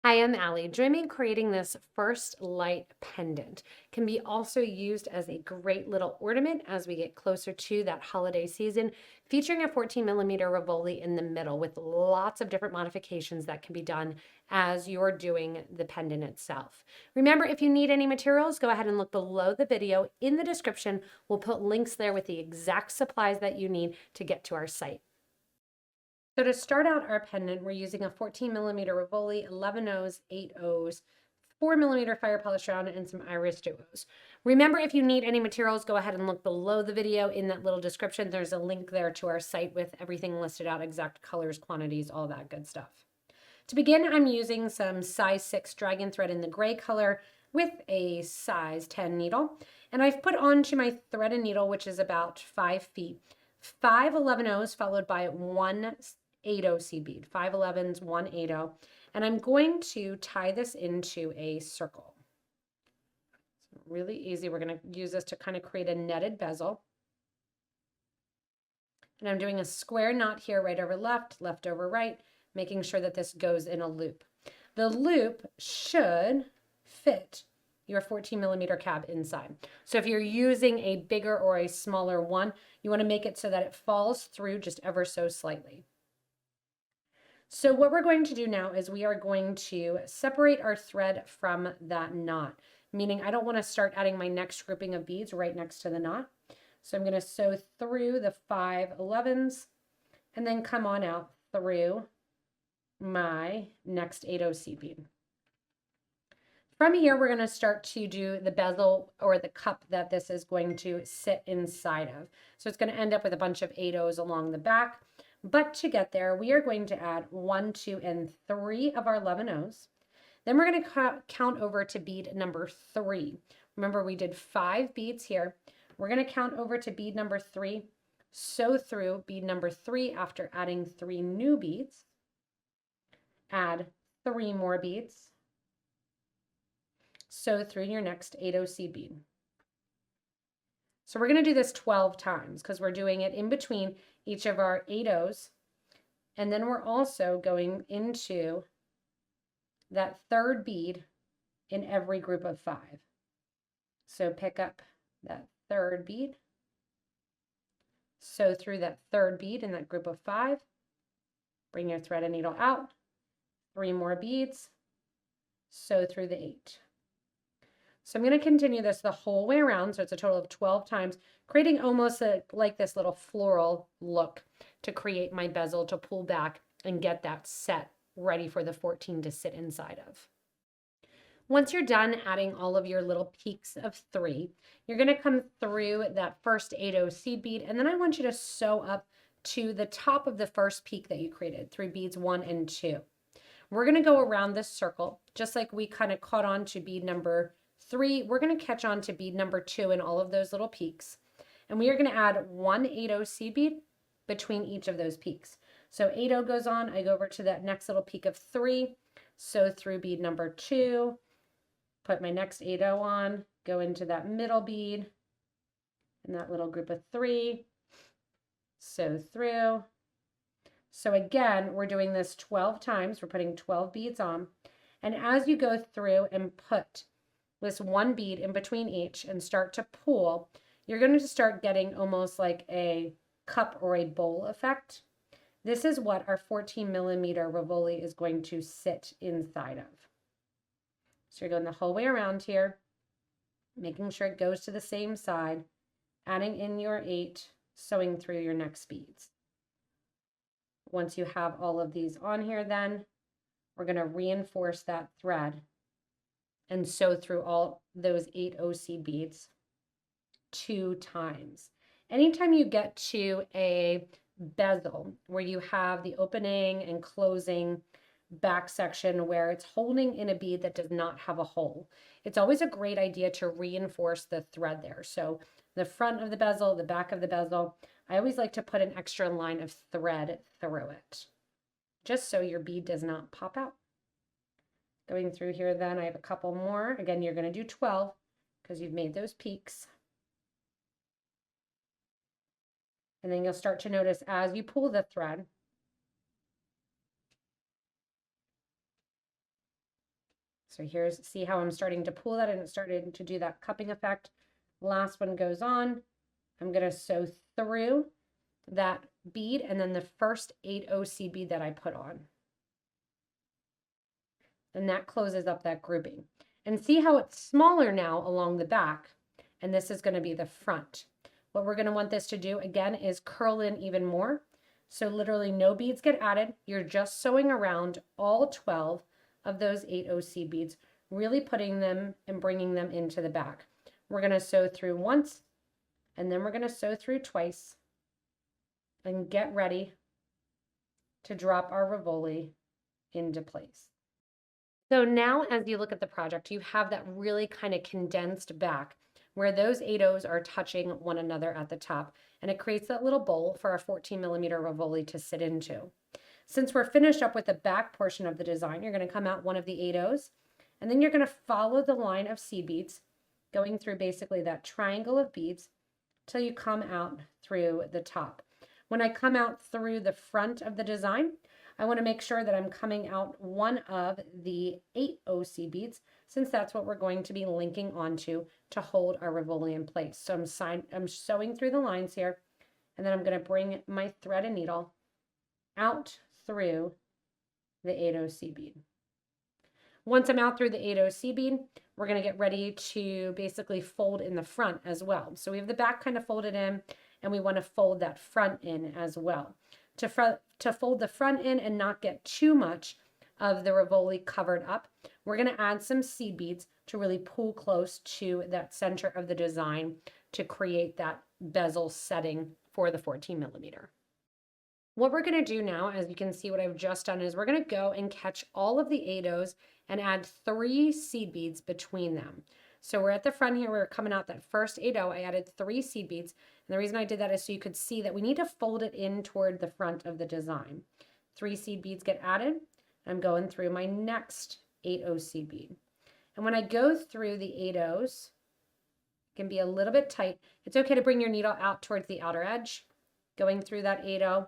Hi, I'm Allie. Join me in creating this first light pendant. Can be also used as a great little ornament as we get closer to that holiday season, featuring a 14mm Rivoli in the middle with lots of different modifications that can be done as you're doing the pendant itself. Remember, if you need any materials, go ahead and look below the video. In the description, we'll put links there with the exact supplies that you need to get to our site. So to start out our pendant, we're using a 14mm Rivoli, 11 O's, 8 O's, 4mm fire polish round, and some IrisDuos. Remember, if you need any materials, go ahead and look below the video in that little description. There's a link there to our site with everything listed out, exact colors, quantities, all that good stuff. To begin, I'm using some size 6 DragonThread in the gray color with a size 10 needle. And I've put onto my thread and needle, which is about 5 feet, 5 11 O's followed by 1 8-0 seed bead, 5 11s, 1 8-0, and I'm going to tie this into a circle. So really easy. We're going to use this to kind of create a netted bezel. And I'm doing a square knot here, right over left, left over right, making sure that this goes in a loop. The loop should fit your 14mm cab inside. So if you're using a bigger or a smaller one, you want to make it so that it falls through just ever so slightly. So what we're going to do now is we are going to separate our thread from that knot, meaning I don't want to start adding my next grouping of beads right next to the knot. So I'm going to sew through the 5 11s and then come on out through my next 8-0 seed bead. From here, we're going to start to do the bezel or the cup that this is going to sit inside of. So it's going to end up with a bunch of 8-0s along the back. But to get there, we are going to add 1, 2, and 3 of our 11 O's. Then we're going to count over to bead number 3. Remember, we did 5 beads here. We're going to count over to bead number 3, sew through bead number 3 after adding 3 new beads. Add 3 more beads. Sew through your next 8-0 seed bead. So we're going to do this 12 times because we're doing it in between each of our 8-0s. And then we're also going into that third bead in every group of 5. So pick up that third bead, sew through that third bead in that group of 5, bring your thread and needle out, 3 more beads, sew through the 8. So I'm going to continue this the whole way around, so it's a total of 12 times, creating almost like this little floral look to create my bezel to pull back and get that set ready for the 14 to sit inside of. Once you're done adding all of your little peaks of 3, you're going to come through that first 8-0 seed bead, and then I want you to sew up to the top of the first peak that you created through beads 1 and 2. We're going to go around this circle, just like we kind of caught on to bead number 3, we're going to catch on to bead number 2 in all of those little peaks. And we are going to add 1 8-0 seed bead between each of those peaks. So 8-0 goes on, I go over to that next little peak of 3, sew through bead number 2, put my next 8-0 on, go into that middle bead, in that little group of 3, sew through. So again, we're doing this 12 times, we're putting 12 beads on. And as you go through and put this 1 bead in between each and start to pull, you're going to start getting almost like a cup or a bowl effect. This is what our 14mm Rivoli is going to sit inside of. So you're going the whole way around here, making sure it goes to the same side, adding in your 8, sewing through your next beads. Once you have all of these on here, then we're going to reinforce that thread and sew through all those 8-0 seed beads 2 times. Anytime you get to a bezel where you have the opening and closing back section where it's holding in a bead that does not have a hole, it's always a great idea to reinforce the thread there. So the front of the bezel, the back of the bezel, I always like to put an extra line of thread through it, just so your bead does not pop out. Going through here then, I have a couple more. Again, you're going to do 12 because you've made those peaks. And then you'll start to notice as you pull the thread, So here's, see how I'm starting to pull that and it's starting to do that cupping effect. Last one goes on. I'm going to sew through that bead and then the first 8 OC bead that I put on. And that closes up that grouping. And see how it's smaller now along the back, and this is going to be the front. What we're going to want this to do again is curl in even more. So literally no beads get added. You're just sewing around all 12 of those 8 OC beads, really putting them and bringing them into the back. We're going to sew through once, and then we're going to sew through twice, and get ready to drop our Rivoli into place. So now as you look at the project, you have that really kind of condensed back where those 8 O's are touching one another at the top, and it creates that little bowl for our 14mm Rivoli to sit into. Since we're finished up with the back portion of the design, you're going to come out one of the 8 O's, and then you're going to follow the line of seed beads, going through basically that triangle of beads till you come out through the top. When I come out through the front of the design, I want to make sure that I'm coming out one of the 8 OC beads, since that's what we're going to be linking onto to hold our Rivoli in place. So I'm sewing through the lines here, and then I'm going to bring my thread and needle out through the 8 OC bead. Once I'm out through the 8 OC bead, we're going to get ready to basically fold in the front as well. So we have the back kind of folded in, and we want to fold that front in as well. To fold the front in and not get too much of the Rivoli covered up, we're going to add some seed beads to really pull close to that center of the design to create that bezel setting for the 14mm. What we're going to do now, as you can see what I've just done, is we're going to go and catch all of the 8 O's and add 3 seed beads between them. So we're at the front here, we're coming out that first 8 O, I added 3 seed beads. And the reason I did that is so you could see that we need to fold it in toward the front of the design. 3 seed beads get added. I'm going through my next 8 O seed bead. And when I go through the 8 O's, it can be a little bit tight. It's okay to bring your needle out towards the outer edge, going through that 8 O,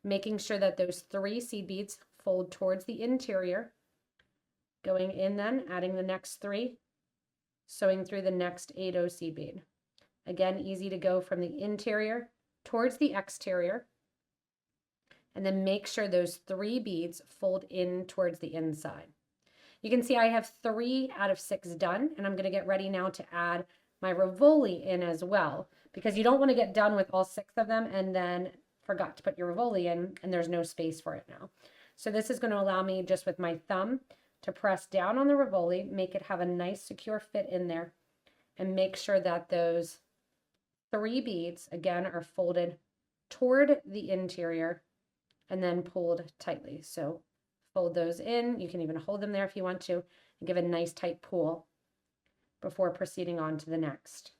making sure that those 3 seed beads fold towards the interior, going in then, adding the next 3, sewing through the next 8 O seed bead. Again, easy to go from the interior towards the exterior, and then make sure those 3 beads fold in towards the inside. You can see I have 3 out of 6 done, and I'm going to get ready now to add my Rivoli in as well, because you don't want to get done with all 6 of them and then forgot to put your Rivoli in and there's no space for it now. So this is going to allow me just with my thumb to press down on the Rivoli, make it have a nice secure fit in there, and make sure that those 3 beads again are folded toward the interior and then pulled tightly. So fold those in. You can even hold them there if you want to, and give a nice tight pull before proceeding on to the next.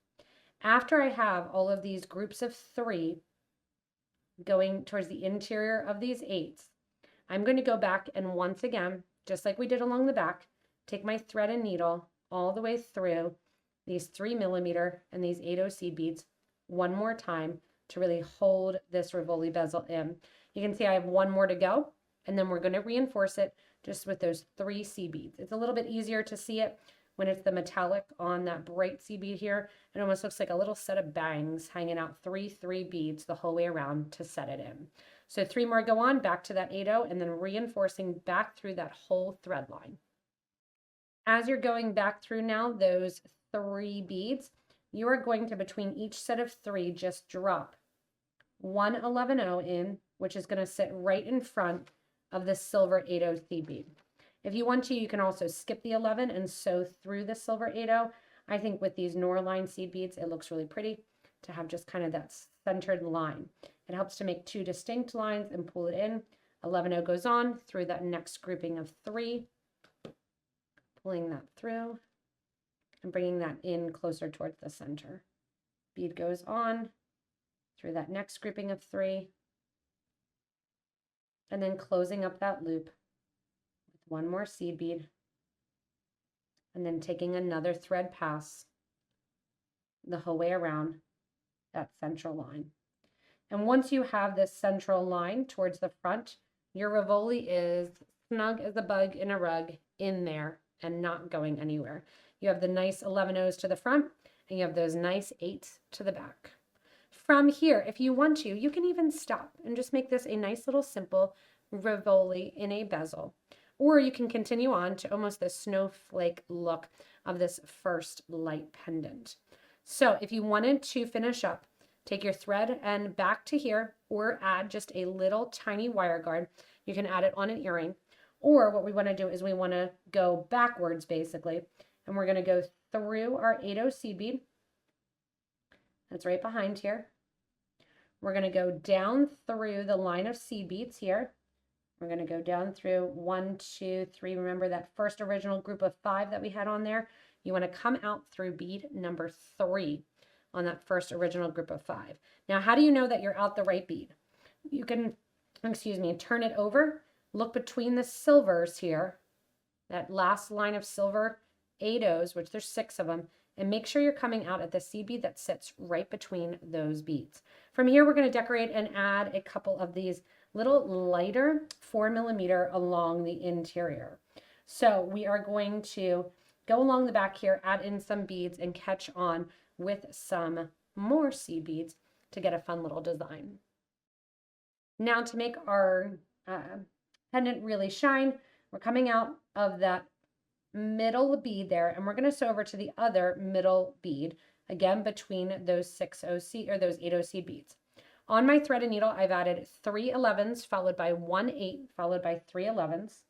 After I have all of these groups of 3 going towards the interior of these 8s, I'm going to go back and once again, just like we did along the back, take my thread and needle all the way through these 3mm and these 8 OC beads one more time to really hold this Rivoli bezel in. You can see I have 1 more to go, and then we're going to reinforce it just with those 3 seed beads. It's a little bit easier to see it when it's the metallic on that bright seed bead here. It almost looks like a little set of bangs hanging out 3 beads the whole way around to set it in. So 3 more go on, back to that 8 O, and then reinforcing back through that whole thread line. As you're going back through now those 3 beads, you are going to, between each set of 3, just drop 1 11O in, which is going to sit right in front of the silver 8 O seed bead. If you want to, you can also skip the 11 and sew through the silver 8 O. I think with these Norline seed beads, it looks really pretty to have just kind of that centered line. It helps to make 2 distinct lines and pull it in. 11O goes on through that next grouping of 3, pulling that through and bringing that in closer towards the center. Bead goes on through that next grouping of 3, and then closing up that loop with 1 more seed bead, and then taking another thread pass the whole way around that central line. And once you have this central line towards the front, your Rivoli is snug as a bug in a rug in there and not going anywhere. You have the nice 11 O's to the front, and you have those nice 8s to the back. From here, if you want to, you can even stop and just make this a nice little simple Rivoli in a bezel. Or you can continue on to almost the snowflake look of this first light pendant. So if you wanted to finish up, take your thread and back to here, or add just a little tiny wire guard. You can add it on an earring. Or what we want to do is we want to go backwards basically, and we're going to go through our 8/0 seed bead. That's right behind here. We're going to go down through the line of seed beads here. We're going to go down through 1, 2, 3. Remember that first original group of 5 that we had on there? You want to come out through bead number 3 on that first original group of 5. Now, how do you know that you're out the right bead? You can, turn it over, look between the silvers here, that last line of silver 8/0s, which there's 6 of them, and make sure you're coming out at the seed bead that sits right between those beads. From here, we're going to decorate and add a couple of these little lighter 4mm along the interior. So we are going to go along the back here, add in some beads, and catch on with some more seed beads to get a fun little design. Now to make our pendant really shine, we're coming out of that middle bead there, and we're going to sew over to the other middle bead, again between those 6/0 seed or those 8/0 seed beads. On my thread and needle, I've added 3 11s followed by 1 8 followed by 3 11s,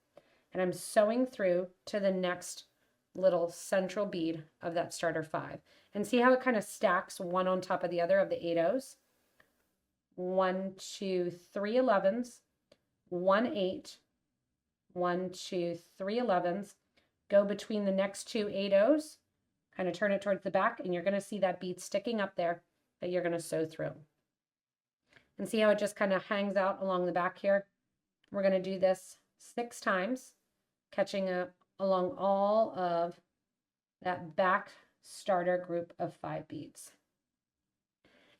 and I'm sewing through to the next little central bead of that starter 5. And see how it kind of stacks one on top of the other of the 8/0s? 1 2 3 11s, 1 8, 1 2 3 11s. Go between the next 2 8/0s, kind of turn it towards the back, and you're going to see that bead sticking up there that you're going to sew through. And see how it just kind of hangs out along the back here? We're going to do this 6 times, catching along all of that back starter group of 5 beads.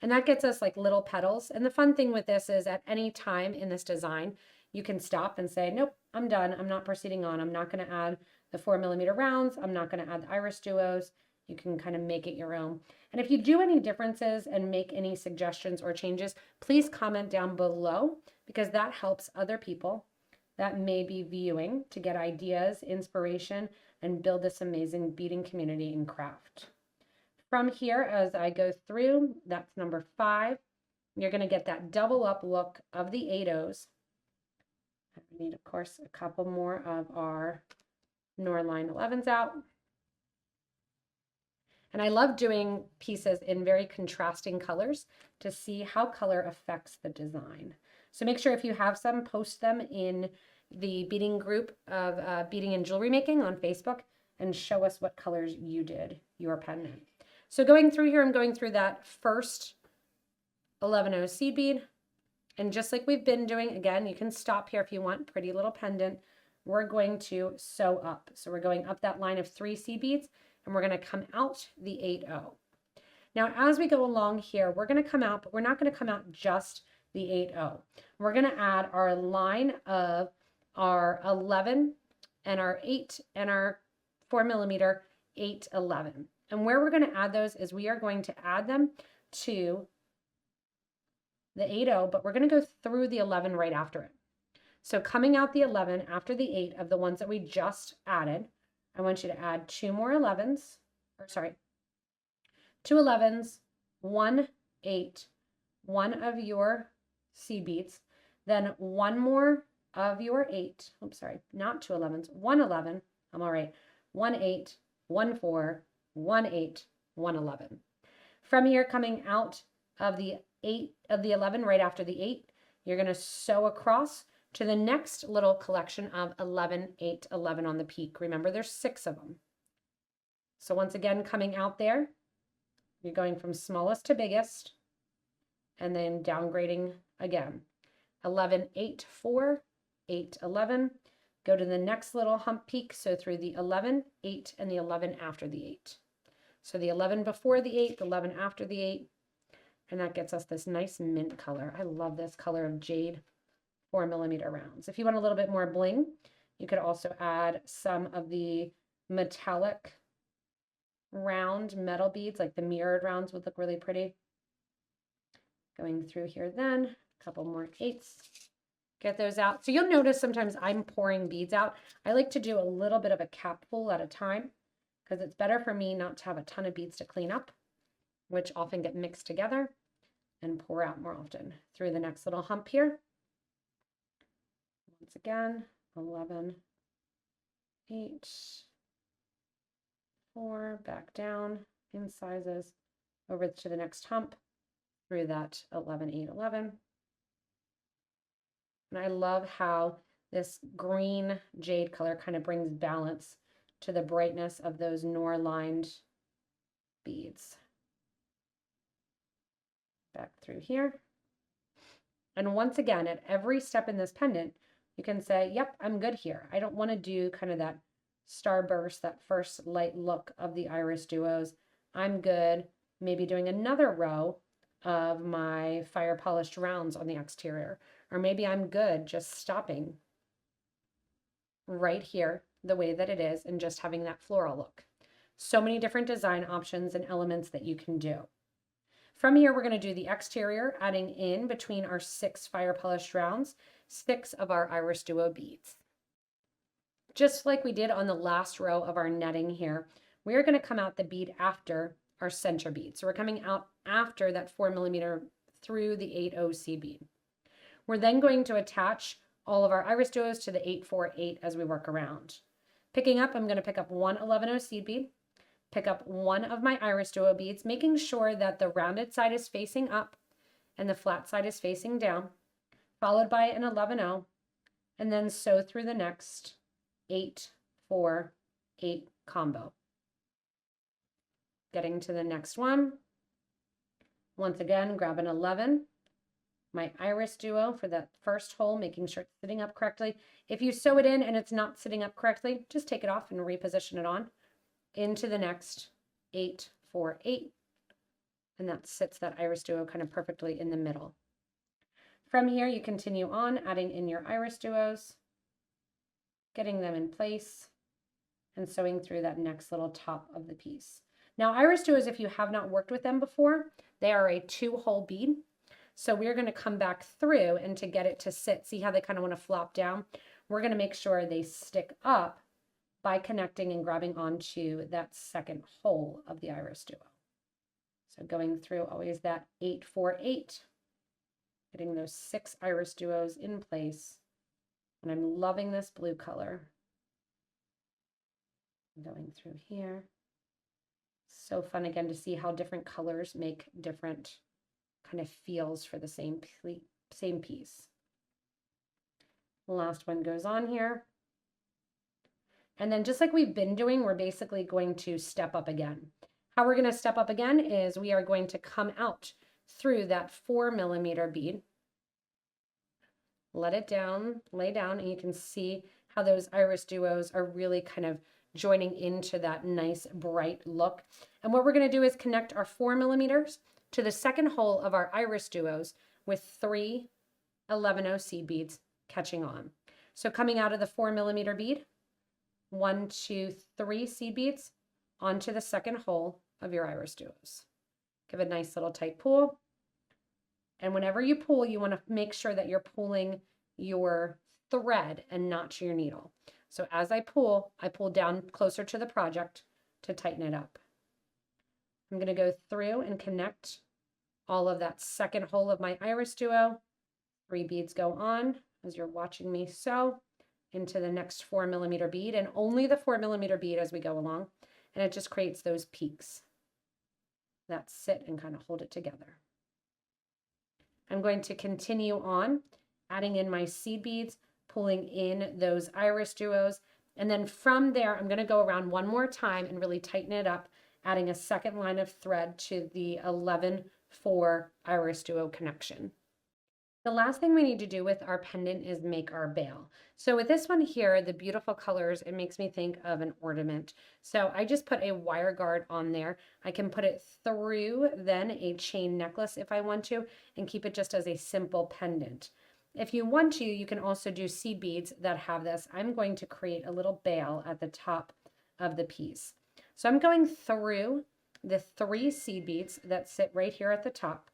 And that gets us like little petals. And the fun thing with this is at any time in this design, you can stop and say, nope, I'm done. I'm not proceeding on. I'm not going to add the 4mm rounds. I'm not going to add the IrisDuos. You can kind of make it your own. And if you do any differences and make any suggestions or changes, please comment down below, because that helps other people that may be viewing to get ideas, inspiration, and build this amazing beading community and craft. From here, as I go through, that's number 5. You're going to get that double up look of the 8/0s. We need, of course, a couple more of our Norline 11s out. And I love doing pieces in very contrasting colors to see how color affects the design. So make sure if you have some, post them in the beading group of beading and jewelry making on Facebook and show us what colors you did your pendant. So going through here, I'm going through that first 11/0 seed bead. And just like we've been doing, again, you can stop here if you want, pretty little pendant. We're going to sew up. So we're going up that line of 3 seed beads, and we're going to come out the 8/0. Now, as we go along here, we're going to come out, but we're not going to come out just the 8/0. We're going to add our line of our 11 and our 8 and our 4mm 8/11. And where we're going to add those is we are going to add them to the 8/0, but we're going to go through the 11 right after it. So coming out the 11 after the 8 of the ones that we just added, I want you to add 2 more 11s, or sorry, 2 11s, 1 8, 1 of your seed beads, then 1 more of your 8, oops, sorry, not 2 11s, 1 11, I'm all right, 1 8, 1 4, 1 8, 1 11. From here, coming out of the 8 of the 11 right after the 8, you're going to sew across to the next little collection of 11, 8, 11 on the peak. Remember, there's 6 of them. So once again, coming out there, you're going from smallest to biggest, and then downgrading again. 11, 8, 4, 8, 11. Go to the next little hump peak, so through the 11, 8, and the 11 after the 8. So the 11 before the 8, the 11 after the 8, and that gets us this nice mint color. I love this color of jade 4mm rounds. If you want a little bit more bling, you could also add some of the metallic round metal beads, like the mirrored rounds would look really pretty. Going through here then, a couple more 8s. Get those out. So you'll notice sometimes I'm pouring beads out. I like to do a little bit of a capful at a time because it's better for me not to have a ton of beads to clean up, which often get mixed together, and pour out more often through the next little hump here. Once again, 11, 8, 4, back down in sizes over to the next hump through that 11, 8, 11. And I love how this green jade color kind of brings balance to the brightness of those Noir lined beads. Back through here. And once again, at every step in this pendant, you can say, yep, I'm good here. I don't want to do kind of that starburst, that first light look of the IrisDuos. I'm good. Maybe doing another row of my fire polished rounds on the exterior. Or maybe I'm good just stopping right here the way that it is and just having that floral look. So many different design options and elements that you can do. From here, we're going to do the exterior, adding in between our 6 fire polished rounds, 6 of our IrisDuo beads. Just like we did on the last row of our netting here, we're going to come out the bead after our center bead. So we're coming out after that 4mm through the 8/0 seed bead. We're then going to attach all of our IrisDuos to the 8/4/8 as we work around. Picking up, I'm going to pick up one 11/0 seed bead, pick up one of my IrisDuo beads, making sure that the rounded side is facing up and the flat side is facing down, followed by an 11/0, and then sew through the next 8/4/8 combo. Getting to the next one, once again, grab an 11, my IrisDuo for that first hole, making sure it's sitting up correctly. If you sew it in and it's not sitting up correctly, just take it off and reposition it on into the next 8/4/8, and that sits that IrisDuo kind of perfectly in the middle. From here, you continue on adding in your IrisDuos, getting them in place, and sewing through that next little top of the piece. Now, IrisDuos, if you have not worked with them before, they are a 2-hole bead. So we're going to come back through, and to get it to sit, see how they kind of want to flop down? We're going to make sure they stick up by connecting and grabbing onto that second hole of the IrisDuo. So going through always that 8/4/8, getting those 6 IrisDuos in place. And I'm loving this blue color. Going through here. So fun again to see how different colors make different kind of feels for the same piece. The last one goes on here. And then just like we've been doing, we're basically going to step up again. How we're going to step up again is we are going to come out through that 4mm bead. Let it down, lay down, and you can see how those IrisDuos are really kind of joining into that nice bright look. And what we're going to do is connect our 4mm to the second hole of our IrisDuos with 3 11/0 seed beads catching on. So coming out of the 4mm bead, 1, 2, 3 seed beads onto the second hole of your IrisDuos. Give a nice little tight pull. And whenever you pull, you want to make sure that you're pulling your thread and not to your needle. So as I pull down closer to the project to tighten it up. I'm going to go through and connect all of that second hole of my IrisDuo. 3 beads go on as you're watching me sew into the next 4mm bead, and only the 4mm bead as we go along. And it just creates those peaks that sit and kind of hold it together. I'm going to continue on adding in my seed beads, pulling in those IrisDuos, and then from there I'm going to go around one more time and really tighten it up, adding a second line of thread to the 11/4 IrisDuo connection. The last thing we need to do with our pendant is make our bail. So with this one here, the beautiful colors, it makes me think of an ornament. So I just put a wire guard on there. I can put it through then a chain necklace if I want to, and keep it just as a simple pendant. If you want to, you can also do seed beads that have this. I'm going to create a little bail at the top of the piece. So I'm going through the 3 seed beads that sit right here at the top.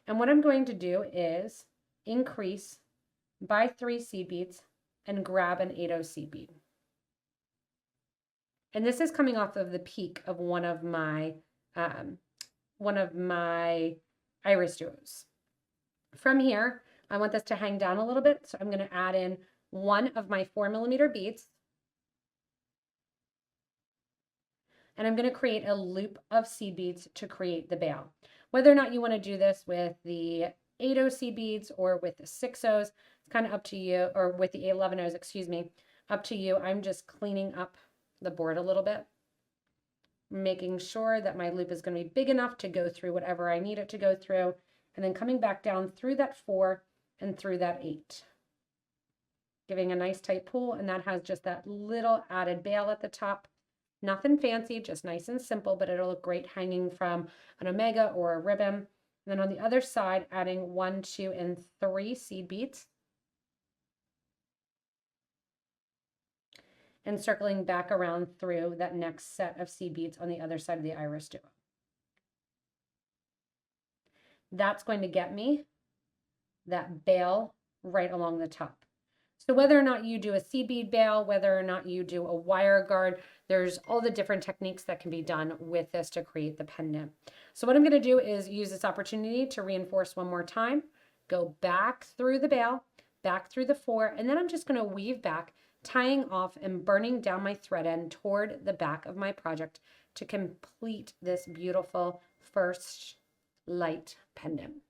And what I'm going to do is increase by 3 seed beads and grab an 8/0 seed bead. And this is coming off of the peak of one of my IrisDuos. From here, I want this to hang down a little bit, so I'm going to add in one of my 4mm beads. And I'm going to create a loop of seed beads to create the bail. Whether or not you want to do this with the 8/0 seed beads or with the 6/0s, it's kind of up to you, or with the 11/0s, excuse me, up to you. I'm just cleaning up the board a little bit, making sure that my loop is going to be big enough to go through whatever I need it to go through, and then coming back down through that 4 and through that 8. Giving a nice tight pull, and that has just that little added bail at the top. Nothing fancy, just nice and simple, but it'll look great hanging from an omega or a ribbon. And then on the other side, adding 1, 2, and 3 seed beads. And circling back around through that next set of seed beads on the other side of the IrisDuo. That's going to get me that bail right along the top. So whether or not you do a seed bead bail, whether or not you do a wire guard, there's all the different techniques that can be done with this to create the pendant. So what I'm going to do is use this opportunity to reinforce one more time, go back through the bail, back through the 4, and then I'm just going to weave back, tying off and burning down my thread end toward the back of my project to complete this beautiful first light pendant.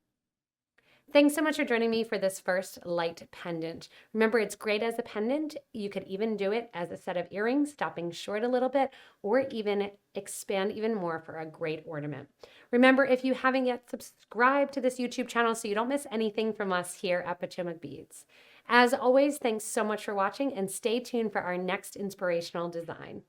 Thanks so much for joining me for this first light pendant. Remember, it's great as a pendant. You could even do it as a set of earrings, stopping short a little bit, or even expand even more for a great ornament. Remember, if you haven't yet, subscribe to this YouTube channel so you don't miss anything from us here at Potomac Beads. As always, thanks so much for watching, and stay tuned for our next inspirational design.